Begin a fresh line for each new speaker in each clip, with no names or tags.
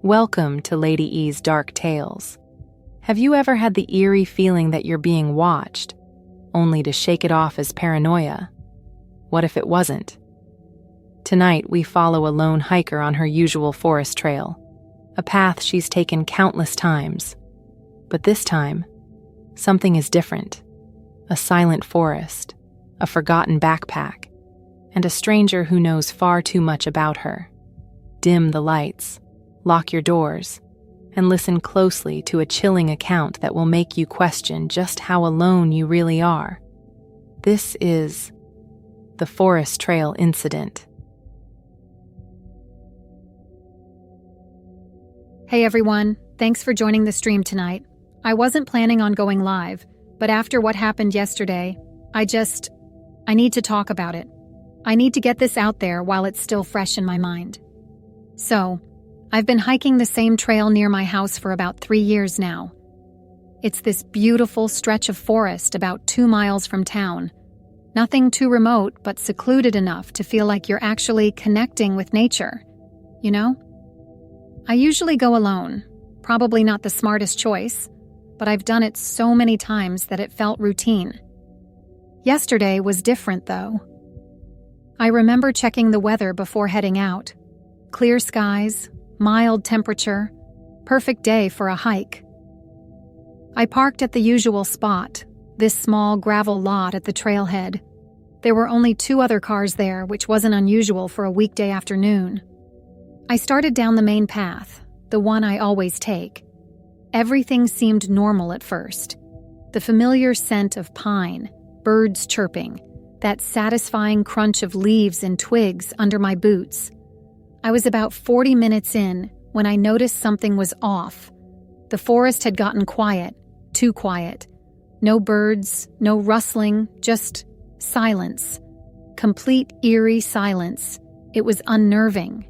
Welcome to Lady E's Dark Tales. Have you ever had the eerie feeling that you're being watched, only to shake it off as paranoia? What if it wasn't? Tonight, we follow a lone hiker on her usual forest trail, a path she's taken countless times. But this time, something is different. A silent forest, a forgotten backpack, and a stranger who knows far too much about her. Dim the lights, lock your doors, and listen closely to a chilling account that will make you question just how alone you really are. This is the Forest Trail Incident.
Hey everyone, thanks for joining the stream tonight. I wasn't planning on going live, but after what happened yesterday, I need to talk about it. I need to get this out there while it's still fresh in my mind. So, I've been hiking the same trail near my house for about 3 years now. It's this beautiful stretch of forest about 2 miles from town. Nothing too remote, but secluded enough to feel like you're actually connecting with nature. You know? I usually go alone, probably not the smartest choice, but I've done it so many times that it felt routine. Yesterday was different, though. I remember checking the weather before heading out. Clear skies, mild temperature, perfect day for a hike. I parked at the usual spot, this small gravel lot at the trailhead. There were only 2 other cars there, which wasn't unusual for a weekday afternoon. I started down the main path, the one I always take. Everything seemed normal at first. The familiar scent of pine, birds chirping, that satisfying crunch of leaves and twigs under my boots. I was about 40 minutes in when I noticed something was off. The forest had gotten quiet, too quiet. No birds, no rustling, just silence. Complete eerie silence. It was unnerving.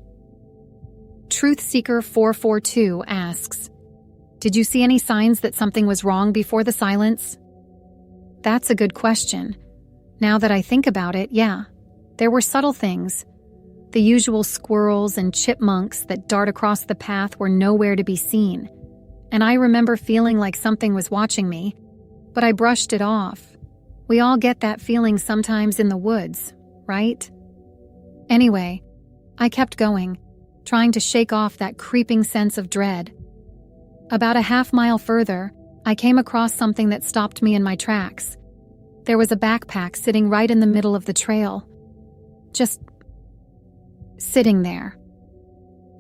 Truthseeker 442 asks, "Did you see any signs that something was wrong before the silence?" That's a good question. Now that I think about it, yeah, there were subtle things. The usual squirrels and chipmunks that dart across the path were nowhere to be seen. And I remember feeling like something was watching me, but I brushed it off. We all get that feeling sometimes in the woods, right? Anyway, I kept going, trying to shake off that creeping sense of dread. About a half-mile further, I came across something that stopped me in my tracks. There was a backpack sitting right in the middle of the trail. Just sitting there.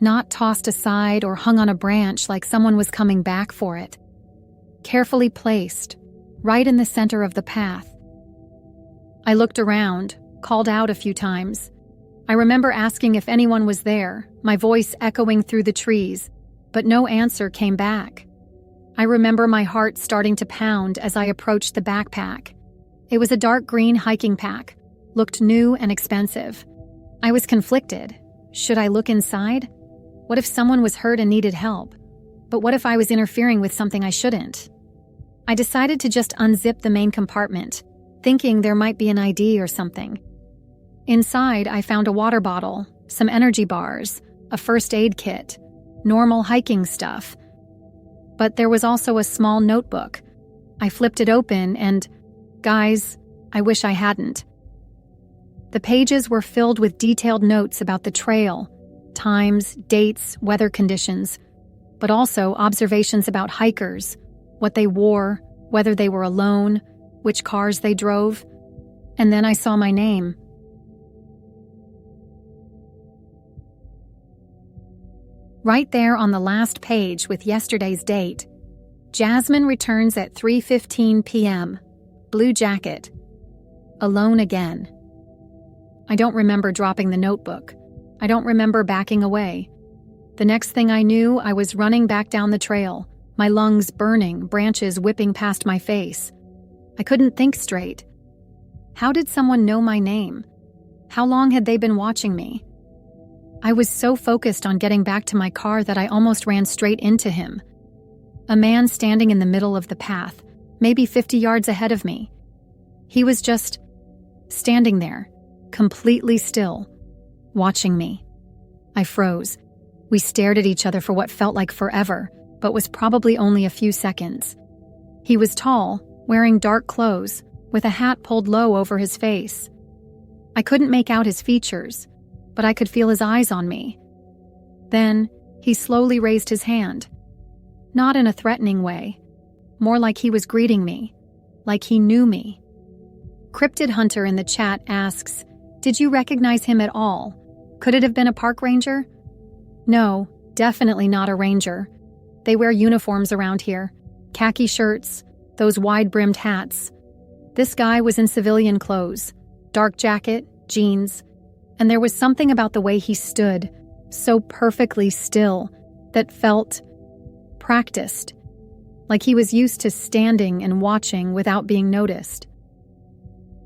Not tossed aside or hung on a branch like someone was coming back for it. Carefully placed, right in the center of the path. I looked around, called out a few times. I remember asking if anyone was there, my voice echoing through the trees, but no answer came back. I remember my heart starting to pound as I approached the backpack. It was a dark green hiking pack, looked new and expensive. I was conflicted. Should I look inside? What if someone was hurt and needed help? But what if I was interfering with something I shouldn't? I decided to just unzip the main compartment, thinking there might be an ID or something. Inside, I found a water bottle, some energy bars, a first aid kit, normal hiking stuff. But there was also a small notebook. I flipped it open and, guys, I wish I hadn't. The pages were filled with detailed notes about the trail, times, dates, weather conditions, but also observations about hikers, what they wore, whether they were alone, which cars they drove. And then I saw my name. Right there on the last page with yesterday's date. Jasmine returns at 3:15 p.m. Blue jacket. Alone again. I don't remember dropping the notebook. I don't remember backing away. The next thing I knew, I was running back down the trail, my lungs burning, branches whipping past my face. I couldn't think straight. How did someone know my name? How long had they been watching me? I was so focused on getting back to my car that I almost ran straight into him. A man standing in the middle of the path, maybe 50 yards ahead of me. He was just standing there, completely still, watching me. I froze. We stared at each other for what felt like forever, but was probably only a few seconds. He was tall, wearing dark clothes, with a hat pulled low over his face. I couldn't make out his features, but I could feel his eyes on me. Then, he slowly raised his hand. Not in a threatening way, more like he was greeting me, like he knew me. Cryptid Hunter in the chat asks, "Did you recognize him at all? Could it have been a park ranger?" No, definitely not a ranger. They wear uniforms around here. Khaki shirts, those wide-brimmed hats. This guy was in civilian clothes, dark jacket, jeans, and there was something about the way he stood, so perfectly still, that felt practiced, like he was used to standing and watching without being noticed.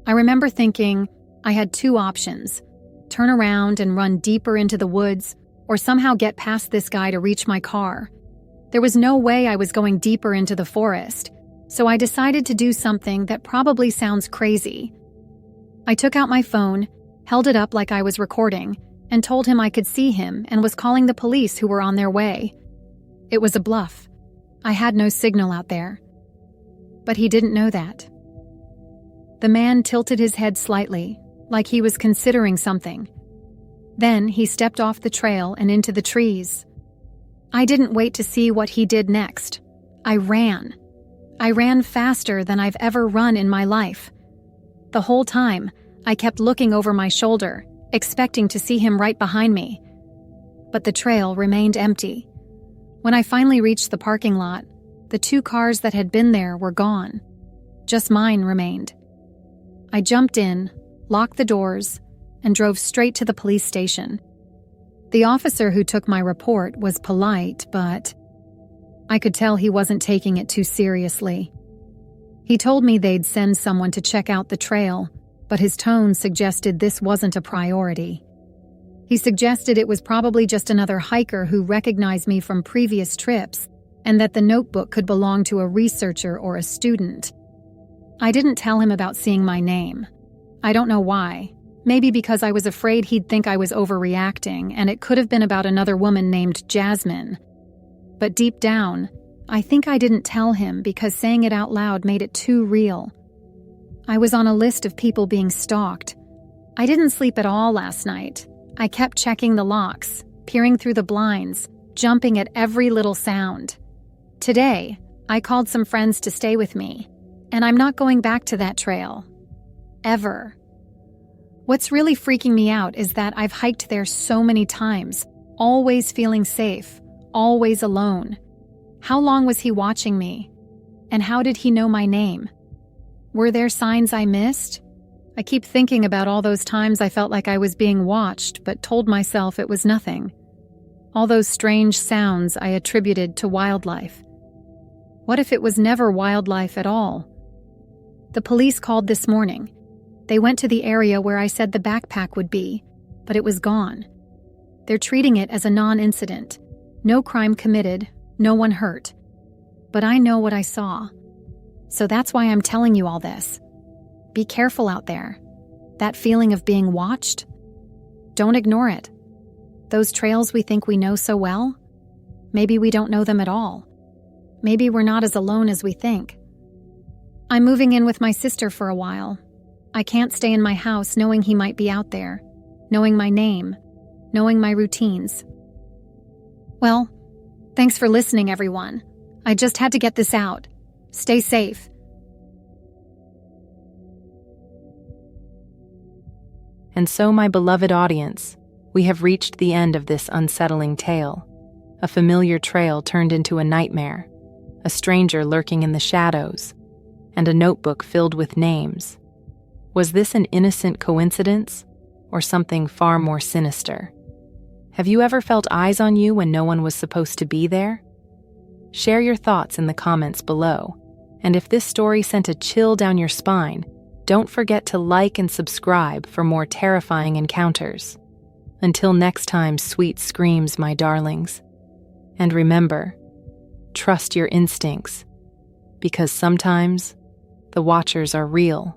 I remember thinking I had two options: turn around and run deeper into the woods, or somehow get past this guy to reach my car. There was no way I was going deeper into the forest, so I decided to do something that probably sounds crazy. I took out my phone, held it up like I was recording, and told him I could see him and was calling the police who were on their way. It was a bluff. I had no signal out there. But he didn't know that. The man tilted his head slightly, like he was considering something. Then he stepped off the trail and into the trees. I didn't wait to see what he did next. I ran. I ran faster than I've ever run in my life. The whole time, I kept looking over my shoulder, expecting to see him right behind me. But the trail remained empty. When I finally reached the parking lot, the two cars that had been there were gone. Just mine remained. I jumped in, locked the doors, and drove straight to the police station. The officer who took my report was polite, but I could tell he wasn't taking it too seriously. He told me they'd send someone to check out the trail, but his tone suggested this wasn't a priority. He suggested it was probably just another hiker who recognized me from previous trips, and that the notebook could belong to a researcher or a student. I didn't tell him about seeing my name. I don't know why. Maybe because I was afraid he'd think I was overreacting, and it could have been about another woman named Jasmine. But deep down, I think I didn't tell him because saying it out loud made it too real. I was on a list of people being stalked. I didn't sleep at all last night. I kept checking the locks, peering through the blinds, jumping at every little sound. Today, I called some friends to stay with me, and I'm not going back to that trail. Ever. What's really freaking me out is that I've hiked there so many times, always feeling safe, always alone. How long was he watching me? And how did he know my name? Were there signs I missed? I keep thinking about all those times I felt like I was being watched, but told myself it was nothing. All those strange sounds I attributed to wildlife. What if it was never wildlife at all? The police called this morning. They went to the area where I said the backpack would be, but it was gone. They're treating it as a non-incident. No crime committed, no one hurt. But I know what I saw. So that's why I'm telling you all this. Be careful out there. That feeling of being watched? Don't ignore it. Those trails we think we know so well? Maybe we don't know them at all. Maybe we're not as alone as we think. I'm moving in with my sister for a while. I can't stay in my house knowing he might be out there, knowing my name, knowing my routines. Well, thanks for listening, everyone. I just had to get this out. Stay safe.
And so, my beloved audience, we have reached the end of this unsettling tale. A familiar trail turned into a nightmare, a stranger lurking in the shadows, and a notebook filled with names. Was this an innocent coincidence, or something far more sinister? Have you ever felt eyes on you when no one was supposed to be there? Share your thoughts in the comments below, and if this story sent a chill down your spine, don't forget to like and subscribe for more terrifying encounters. Until next time, sweet screams, my darlings. And remember, trust your instincts, because sometimes the watchers are real.